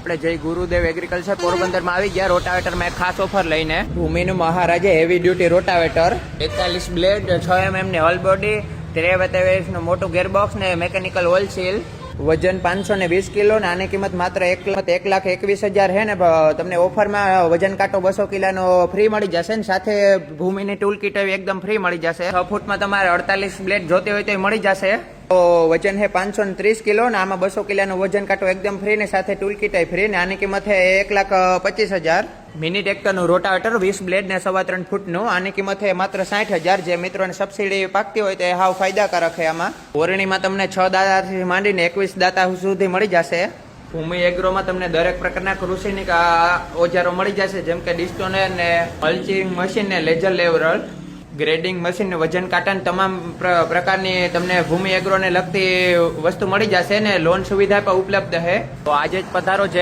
આપણે જય ગુરુદેવ એગ્રીકલ્ચર પોરબંદરમાં આવી ગયા રોટાવેટરમાં એક ખાસ ઓફર લઈને ભૂમિનું મહારાજે heavy duty rotavator 41 blade 6 mm ની હોલ બોડી 23 નું મોટું ગેરબોક્સ ને મેકેનિકલ ઓઇલ સીલ વજન 520 કિલો ને આની કિંમત માત્ર 1,21,000 છે ને તમને ઓફરમાં વજન કાંટો 200 કિલોનો ફ્રી મળી જશે ને સાથે ભૂમિની ટૂલ કીટ એકદમ ફ્રી મળી જશે 6 ફૂટમાં તમારે 48 બ્લેડ જોતી હોય તો મળી જશે તો વજન છે 530 કિલો ને આમાં 200 કિલોનું વજન કાંટો એકદમ ફ્રી ને સાથે ટૂલ કીટ ફ્રી ને આની કિંમત છે 1,25,000 મિની ટ્રેક્ટરનું રોટાવેટર 20 બ્લેડ ને 3.25 ફૂટનું આની કિંમત છે માત્ર 60,000 જે મિત્રોને સબસિડી પાકતી હોય તો એ હાવ ફાયદાકારક છે આમાં ઓરણીમાં તમને 6 દાંતાથી માંડીને 21 દાંતા સુધી મળી જશે ભૂમિ એગ્રોમાં તમને દરેક પ્રકારના કૃષિની ઓજારો મળી જશે જેમ કે ડિસ્ટોનર ને મલ્ચિંગ મશીન ને લેઝર લેવલર ગ્રેડિંગ મશીન વજન કાંટા તમામ પ્રકારની તમને ભૂમિ એગ્રોને લગતી વસ્તુ મળી જશે ને લોન સુવિધા પણ ઉપલબ્ધ છે તો આજે જ પધારો જય